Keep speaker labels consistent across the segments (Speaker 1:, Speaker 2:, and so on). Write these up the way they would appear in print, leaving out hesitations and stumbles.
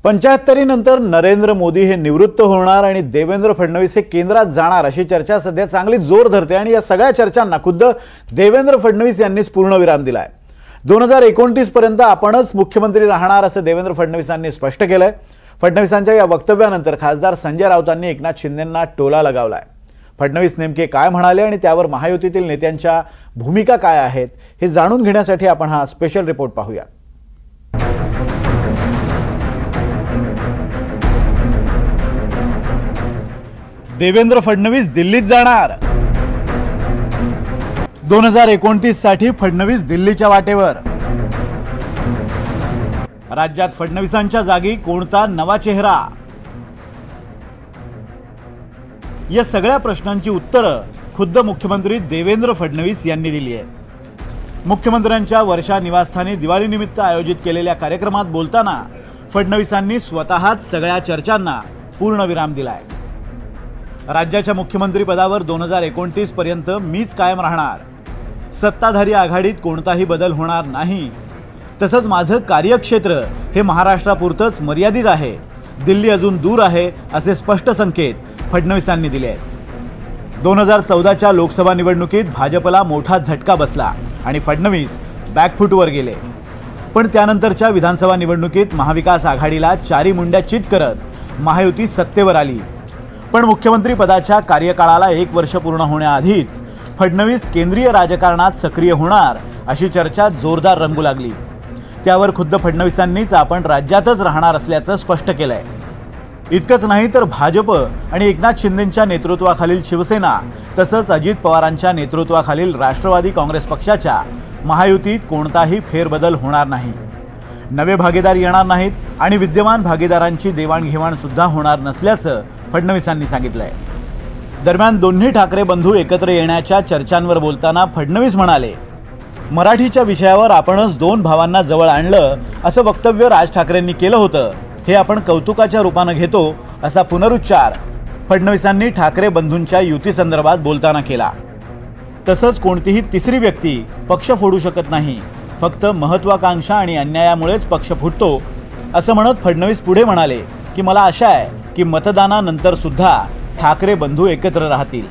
Speaker 1: 75 नंतर नरेंद्र मोदी हे निवृत्त होणार आणि देवेंद्र फडणवीस हे केंद्रात जाणार अशी चर्चा सध्या चांगली जोर धरते आणि या सगळ्या चर्चांना खुद्द देवेंद्र फडणवीस यांनीच पूर्णविराम दिलाय। 2029 पर्यंत आपणच मुख्यमंत्री राहणार असे देवेंद्र फडणवीसांनी स्पष्ट केलंय। फडणवीसांच्या या वक्तव्यानंतर खासदार संजय राऊतांनी एकनाथ शिंदेंना टोला लगावलाय। फडणवीस नेमके काय म्हणाले आणि त्यावर महायुतीतील नेत्यांच्या भूमिका काय आहेत हे जाणून घेण्यासाठी आपण हा स्पेशल रिपोर्ट पाहूया। देवेंद्र फडणवीस दिल्लीत जाणार। 2029 साठी फडणवीस दिल्लीच्या वाटेवर। राज्यात फडणवीसांच्या जागी कोणता नवा चेहरा? या सगळ्या प्रश्नांची उत्तरं खुद्द मुख्यमंत्री देवेंद्र फडणवीस यांनी दिली आहेत। मुख्यमंत्र्यांच्या वर्षा निवासस्थानी दिवाळीनिमित्त आयोजित केलेल्या कार्यक्रमात बोलताना फडणवीसांनी स्वतःच सगळ्या चर्चांना पूर्णविराम दिलाय। राज्याच्या मुख्यमंत्री पदावर 2029 पर्यंत मीच कायम राहणार। सत्ताधारी आघाडीत कोणताही बदल होणार नाही। तसंच माझं कार्यक्षेत्र हे महाराष्ट्रापुरतच मर्यादित आहे, दिल्ली अजून दूर आहे असे स्पष्ट संकेत फडणवीसांनी दिले आहेत। 2014च्या लोकसभा निवडणुकीत भाजपला मोठा झटका बसला आणि फडणवीस बॅकफूटवर गेले, पण त्यानंतरच्या विधानसभा निवडणुकीत महाविकास आघाडीला चारी मुंड्या चित करत महायुती सत्तेवर आली। पण मुख्यमंत्री पदाच्या कार्यकाळाला 1 वर्ष पूर्ण होण्याआधीच फडणवीस केंद्रीय राजकारणात सक्रिय होणार अशी चर्चा जोरदार रंगू लागली। त्यावर खुद्द फडणवीसांनीच आपण राज्यातच राहणार असल्याचं स्पष्ट केलंय। इतकंच नाही तर भाजप आणि एकनाथ शिंदेंच्या नेतृत्वाखालील शिवसेना तसंच अजित पवारांच्या नेतृत्वाखालील राष्ट्रवादी काँग्रेस पक्षाच्या महायुतीत कोणताही फेरबदल होणार नाही। नवे भागीदार येणार नाहीत आणि विद्यमान भागीदारांची देवाणघेवाण सुद्धा होणार नसल्याचं फडणवीसांनी सांगितलंय। दरम्यान दोन्ही ठाकरे बंधू एकत्र येण्याच्या चर्चांवर बोलताना फडणवीस म्हणाले, मराठीच्या विषयावर आपणच 2 भावांना जवळ आणलं असं वक्तव्य राज ठाकरेंनी केलं होतं, हे आपण कौतुकाच्या रूपानं घेतो असा पुनरुच्चार फडणवीसांनी ठाकरे बंधूंच्या युतीसंदर्भात बोलताना केला। तसंच कोणतीही तिसरी व्यक्ती पक्ष फोडू शकत नाही, फक्त महत्त्वाकांक्षा आणि अन्यायामुळेच पक्ष फुटतो असं म्हणत फडणवीस पुढे म्हणाले की मला आशा आहे की मतदानानंतर सुद्धा ठाकरे बंधू एकत्र राहतील।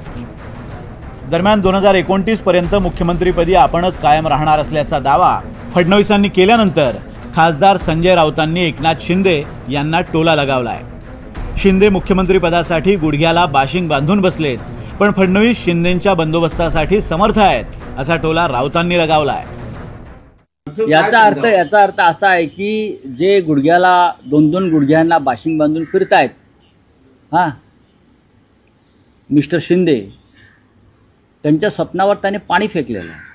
Speaker 1: दरम्यान 2029 पर्यंत मुख्यमंत्रीपदी आपणच कायम राहणार असल्याचा दावा फडणवीसांनी केल्यानंतर खासदार संजय राऊतांनी एकनाथ शिंदे यांना टोला लगावलाय। शिंदे मुख्यमंत्रीपदासाठी गुडघ्याला बाशिंग बांधून बसलेत, पण फडणवीस शिंदेंच्या बंदोबस्तासाठी समर्थ आहेत असा टोला राऊतांनी लगावलाय।
Speaker 2: याचा अर्थ असा आहे की जे गुडघ्याला 2-2 गुडघ्यांना बाशिंग बांधून फिरतायत, मिस्टर शिंदे, त्यांच्या स्वप्नावर त्याने पाणी फेकलेलं आहे।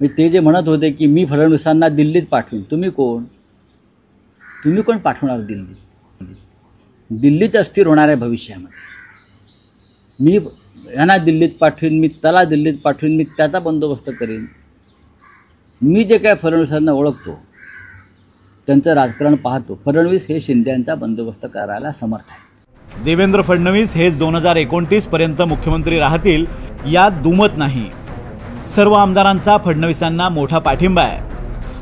Speaker 2: ते जे म्हणत होते की मी फडणवीसांना दिल्लीत पाठवीन, तुम्ही कोण पाठवणार दिल्लीत अस्थिर होणार आहे भविष्यामध्ये। मी यांना दिल्लीत पाठवीन, मी त्याला दिल्लीत पाठवीन, मी त्याचा बंदोबस्त करीन। मी जे काय फडणवीसांना ओळखतो, त्यांचं राजकारण पाहतो, फडणवीस हे शिंदेंचा बंदोबस्त करायला समर्थ आहे।
Speaker 1: देवेंद्र फडणवीस हेच 2029 पर्यंत मुख्यमंत्री राहतील यात दुमत नाही। सर्व आमदारांचा फडणवीसांना मोठा पाठिंबा आहे।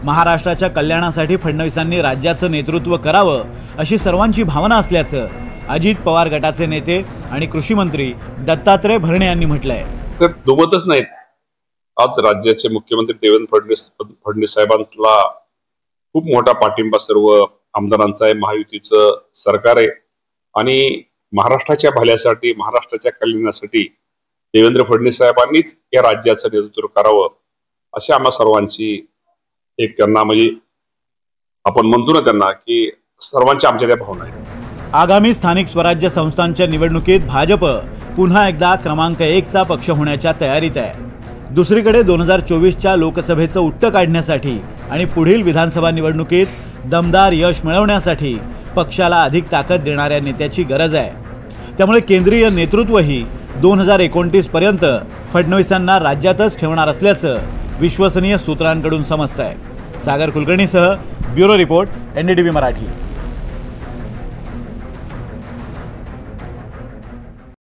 Speaker 1: महाराष्ट्राच्या कल्याणासाठी फडणवीसांनी राज्याचं नेतृत्व करावं अशी सर्वांची भावना असल्याचं अजित पवार गटाचे नेते आणि कृषी मंत्री दत्तात्रय भरणे यांनी म्हटलंय।
Speaker 3: तर दुमतच नाही, आज राज्याचे मुख्यमंत्री देवेंद्र फडणवीस साहेबांना खूप मोठा पाठिंबा सर्व आमदारांचा आहे। महायुतीचं सरकार आहे आणि महाराष्ट्राच्या भल्यासाठी, महाराष्ट्राच्या कल्याणासाठी देवेंद्र फडणवीस साहेबांनीच या राज्याचं नेतृत्व करावं अशी आम्हा सर्वांची एक त्यांना म्हणजे आपण म्हणतो ना त्यांना की सर्वांच्या आमच्या भावना आहेत।
Speaker 1: आगामी स्थानिक स्वराज्य संस्थांच्या निवडणुकीत भाजप पुन्हा एकदा क्रमांक 1चा पक्ष होण्याच्या तयारीत आहे। दुसरीकडे 2024च्या लोकसभेचं उट्ट काढण्यासाठी आणि पुढील विधानसभा निवडणुकीत दमदार यश मिळवण्यासाठी पक्षाला अधिक ताकद देणाऱ्या नेत्याची गरज आहे। त्यामुळे केंद्रीय नेतृत्वही 2029 पर्यंत फडणवीसांना राज्यातच ठेवणार असल्याचं विश्वसनीय सूत्रांकडून समजतंय। सागर कुलकर्णीसह ब्युरो रिपोर्ट, NDTV मराठी।